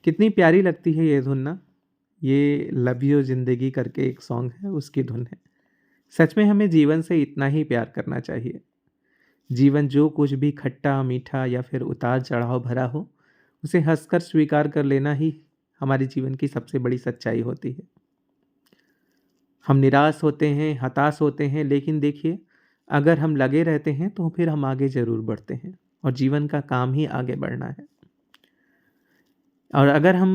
कितनी प्यारी लगती है ये धुन ना। ये लव यू ज़िंदगी करके एक सॉन्ग है, उसकी धुन है। सच में हमें जीवन से इतना ही प्यार करना चाहिए। जीवन जो कुछ भी खट्टा, मीठा या फिर उतार-चढ़ाव भरा हो, उसे हँसकर स्वीकार कर लेना ही हमारे जीवन की सबसे बड़ी सच्चाई होती है। हम निराश होते हैं, हताश होते हैं, लेकिन देखिए, अगर हम लगे रहते हैं, तो फिर हम आगे ज़रूर बढ़ते हैं और जीवन का काम ही आगे बढ़ना है। और अगर हम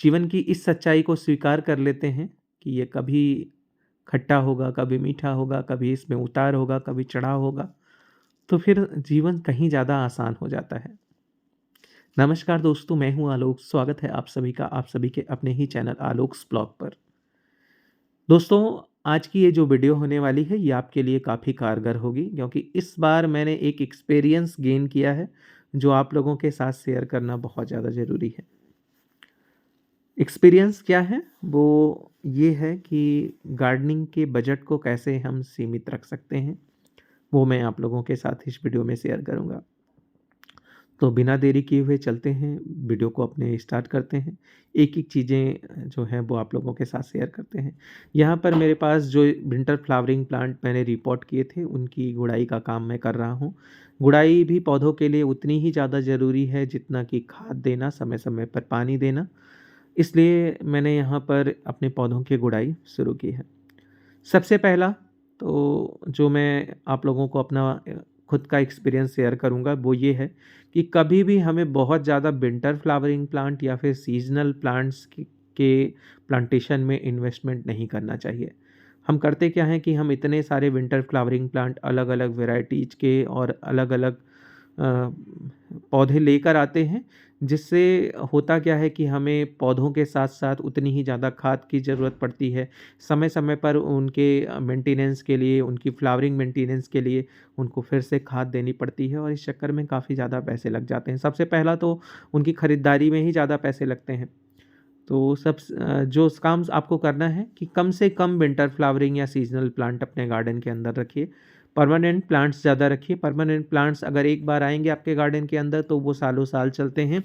जीवन की इस सच्चाई को स्वीकार कर लेते हैं कि ये कभी खट्टा होगा, कभी मीठा होगा, कभी इसमें उतार होगा, कभी चढ़ाव होगा, तो फिर जीवन कहीं ज़्यादा आसान हो जाता है। नमस्कार दोस्तों, मैं हूँ आलोक, स्वागत है आप सभी का आप सभी के अपने ही चैनल आलोक्स ब्लॉग पर। दोस्तों, आज की ये जो वीडियो होने वाली है, ये आपके लिए काफ़ी कारगर होगी क्योंकि इस बार मैंने एक एक्सपीरियंस गेन किया है, जो आप लोगों के साथ शेयर करना बहुत ज़्यादा ज़रूरी है। एक्सपीरियंस क्या है? वो ये है कि गार्डनिंग के बजट को कैसे हम सीमित रख सकते हैं, वो मैं आप लोगों के साथ इस वीडियो में शेयर करूँगा। तो बिना देरी किए हुए चलते हैं, वीडियो को अपने स्टार्ट करते हैं। एक-एक चीज़ें जो हैं वो आप लोगों के साथ शेयर करते हैं। यहाँ पर मेरे पास जो विंटर फ्लावरिंग प्लांट मैंने रिपोर्ट किए थे, उनकी गुड़ाई का काम मैं कर रहा हूँ। गुड़ाई भी पौधों के लिए उतनी ही ज़्यादा ज़रूरी है जितना कि खाद देना, समय-समय पर पानी देना। इसलिए मैंने यहाँ पर अपने पौधों की गुड़ाई शुरू की है। सबसे पहला तो जो मैं आप लोगों को अपना खुद का एक्सपीरियंस शेयर करूँगा वो ये है कि कभी भी हमें बहुत ज़्यादा विंटर फ्लावरिंग प्लांट या फिर सीज़नल प्लांट्स के प्लांटेशन में इन्वेस्टमेंट नहीं करना चाहिए। हम करते क्या हैं कि हम इतने सारे विंटर फ्लावरिंग प्लांट अलग-अलग वैराइटीज़ के और अलग-अलग पौधे लेकर आते हैं, जिससे होता क्या है कि हमें पौधों के साथ-साथ उतनी ही ज़्यादा खाद की ज़रूरत पड़ती है। समय-समय पर उनके मेंटेनेंस के लिए, उनकी फ्लावरिंग मेंटेनेंस के लिए उनको फिर से खाद देनी पड़ती है और इस चक्कर में काफ़ी ज़्यादा पैसे लग जाते हैं। सबसे पहला तो उनकी खरीदारी में ही ज़्यादा पैसे लगते हैं। तो जो काम आपको करना है कि कम से कम विंटर फ्लावरिंग या सीज़नल प्लांट अपने गार्डन के अंदर रखिए। परमानेंट प्लांट्स ज़्यादा रखिए। परमानेंट प्लांट्स अगर एक बार आएँगे आपके गार्डन के अंदर तो वो सालों-साल चलते हैं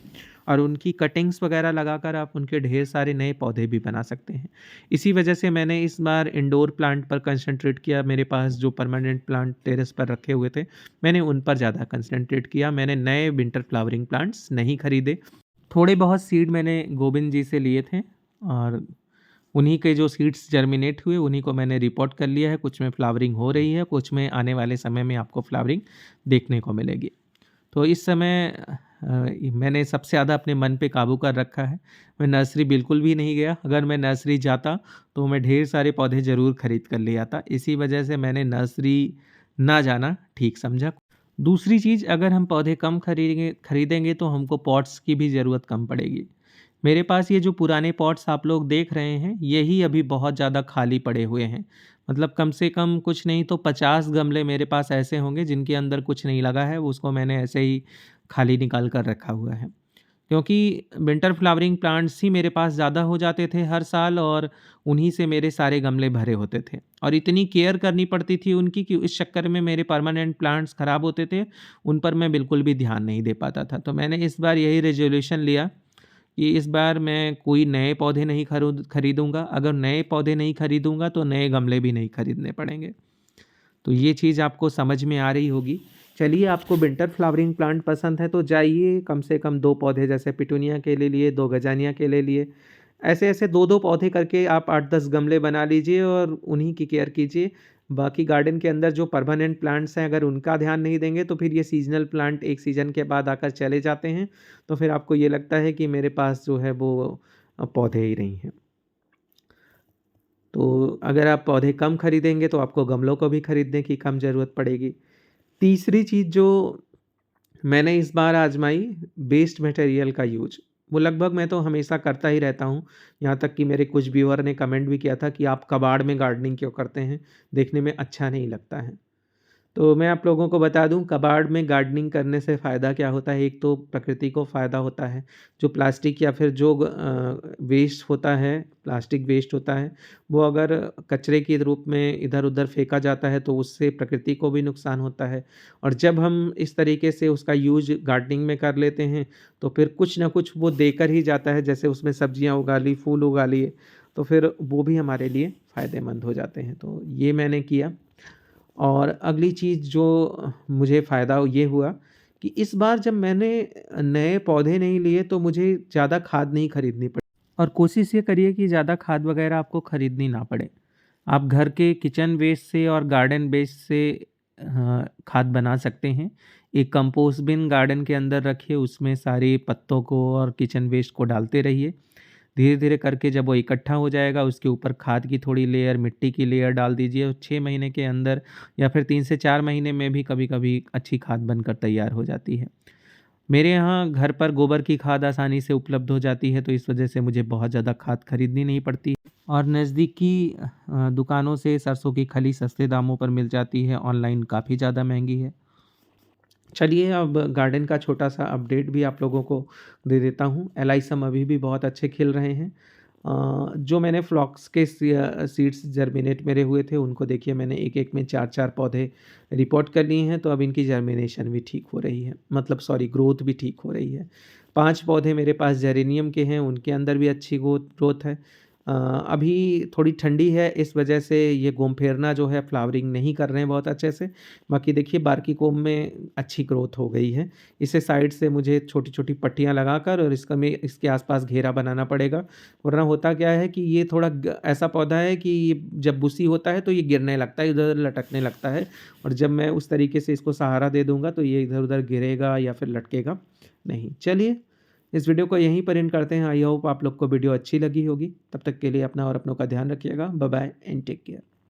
और उनकी कटिंग्स वगैरह लगाकर आप उनके ढेर सारे नए पौधे भी बना सकते हैं। इसी वजह से मैंने इस बार इंडोर प्लांट पर कंसंट्रेट किया। मेरे पास जो परमानेंट प्लांट टेरेस पर रखे हुए थे, मैंने उन पर ज़्यादा कंसंट्रेट किया। मैंने नए विंटर फ्लावरिंग प्लांट्स नहीं खरीदे। थोड़े बहुत सीड मैंने गोविंद जी से लिए थे और उन्हीं के जो सीड्स जर्मिनेट हुए उन्हीं को मैंने रिपोर्ट कर लिया है। कुछ में फ्लावरिंग हो रही है, कुछ में आने वाले समय में आपको फ्लावरिंग देखने को मिलेगी। तो इस समय मैंने सबसे ज़्यादा अपने मन पे काबू कर रखा है। मैं नर्सरी बिल्कुल भी नहीं गया। अगर मैं नर्सरी जाता तो मैं ढेर सारे पौधे ज़रूर खरीद कर ले आता। इसी वजह से मैंने नर्सरी ना जाना ठीक समझा। दूसरी चीज़, अगर हम पौधे कम खरीदेंगे तो हमको पॉट्स की भी ज़रूरत कम पड़ेगी। मेरे पास ये जो पुराने पॉट्स आप लोग देख रहे हैं, यही अभी बहुत ज़्यादा खाली पड़े हुए हैं। मतलब कम से कम कुछ नहीं तो 50 गमले मेरे पास ऐसे होंगे जिनके अंदर कुछ नहीं लगा है, उसको मैंने ऐसे ही खाली निकाल कर रखा हुआ है। क्योंकि विंटर फ्लावरिंग प्लांट्स ही मेरे पास ज़्यादा हो जाते थे हर साल और उन्हीं से मेरे सारे गमले भरे होते थे और इतनी केयर करनी पड़ती थी उनकी कि इस चक्कर में मेरे परमानेंट प्लांट्स ख़राब होते थे, उन पर मैं बिल्कुल भी ध्यान नहीं दे पाता था। तो मैंने इस बार यही रेज़ोल्यूशन लिया कि इस बार मैं कोई नए पौधे नहीं खरीदूँगा। अगर नए पौधे नहीं खरीदूँगा तो नए गमले भी नहीं खरीदने पड़ेंगे। तो ये चीज़ आपको समझ में आ रही होगी। चलिए, आपको विंटर फ्लावरिंग प्लांट पसंद है तो जाइए कम से कम 2 पौधे जैसे पिटूनिया के ले लिए, 2 गजानिया के ले लिए। ऐसे-ऐसे 2-2 पौधे करके आप 8-10 गमले बना लीजिए और उन्हीं की केयर कीजिए। बाकी गार्डन के अंदर जो परमानेंट प्लांट्स हैं, अगर उनका ध्यान नहीं देंगे तो फिर ये सीज़नल प्लांट एक सीज़न के बाद आकर चले जाते हैं। तो फिर आपको ये लगता है कि मेरे पास जो है वो पौधे ही नहीं हैं। तो अगर आप पौधे कम खरीदेंगे तो आपको गमलों को भी खरीदने की कम ज़रूरत पड़ेगी। तीसरी चीज़ जो मैंने इस बार आज़माई, वेस्ट मटेरियल का यूज़। वो लगभग मैं तो हमेशा करता ही रहता हूँ। यहाँ तक कि मेरे कुछ व्यूअर ने कमेंट भी किया था कि आप कबाड़ में गार्डनिंग क्यों करते हैं? देखने में अच्छा नहीं लगता है। तो मैं आप लोगों को बता दूँ कबाड़ में गार्डनिंग करने से फ़ायदा क्या होता है, एक तो प्रकृति को फ़ायदा होता है, जो प्लास्टिक या फिर जो वेस्ट होता है, प्लास्टिक वेस्ट होता है, वो अगर कचरे के रूप में इधर-उधर फेंका जाता है तो उससे प्रकृति को भी नुकसान होता है। और जब हम इस तरीके से उसका यूज़ गार्डनिंग में कर लेते हैं, तो फिर कुछ न कुछ वो देकर ही जाता है, जैसे उसमें सब्जियाँ उगा ली, फूल उगा लिए, तो फिर वो भी हमारे लिए फ़ायदेमंद हो जाते हैं। तो ये मैंने किया। और अगली चीज़ जो मुझे फ़ायदा ये हुआ कि इस बार जब मैंने नए पौधे नहीं लिए तो मुझे ज़्यादा खाद नहीं खरीदनी पड़ी और कोशिश ये करिए कि ज़्यादा खाद वगैरह आपको खरीदनी ना पड़े। आप घर के किचन वेस्ट से और गार्डन वेस्ट से खाद बना सकते हैं। एक कंपोस्ट बिन गार्डन के अंदर रखिए, उसमें सारे पत्तों को और किचन वेस्ट को डालते रहिए। धीरे-धीरे करके जब वो इकट्ठा हो जाएगा, उसके ऊपर खाद की थोड़ी लेयर, मिट्टी की लेयर डाल दीजिए और 6 महीने के अंदर या फिर 3 से 4 महीने में भी कभी-कभी अच्छी खाद बनकर तैयार हो जाती है। मेरे यहाँ घर पर गोबर की खाद आसानी से उपलब्ध हो जाती है, तो इस वजह से मुझे बहुत ज़्यादा खाद खरीदनी नहीं पड़ती और नज़दीकी दुकानों से सरसों की खली सस्ते दामों पर मिल जाती है, ऑनलाइन काफ़ी ज़्यादा महँगी है। चलिए अब गार्डन का छोटा-सा अपडेट भी आप लोगों को दे देता हूँ। एलाइसम अभी भी बहुत अच्छे खिल रहे हैं। जो मैंने फ़्लॉक्स के सीड्स जर्मिनेट मेरे हुए थे, उनको देखिए मैंने एक-एक में 4-4 पौधे रिपोर्ट कर लिए हैं, तो अब इनकी जर्मिनेशन भी ठीक हो रही है। मतलब सॉरी ग्रोथ भी ठीक हो रही है। 5 पौधे मेरे पास जेरेनियम के हैं, उनके अंदर भी अच्छी ग्रोथ है। अभी थोड़ी ठंडी है, इस वजह से ये गोमफेरना जो है फ्लावरिंग नहीं कर रहे हैं बहुत अच्छे से। बाकी देखिए बार्की कोम में अच्छी ग्रोथ हो गई है। इसे साइड से मुझे छोटी-छोटी पट्टियाँ लगाकर और इसके आस-पास घेरा बनाना पड़ेगा, वरना होता क्या है कि ये थोड़ा ऐसा पौधा है कि ये जब बुसी होता है तो ये गिरने लगता है, इधर-उधर लटकने लगता है और जब मैं उस तरीके से इसको सहारा दे दूँगा तो ये इधर-उधर गिरेगा या फिर लटकेगा नहीं। चलिए, इस वीडियो को यहीं पर एंड करते हैं। आई होप आप लोग को वीडियो अच्छी लगी होगी। तब तक के लिए अपना और अपनों का ध्यान रखिएगा। Bye bye and take care.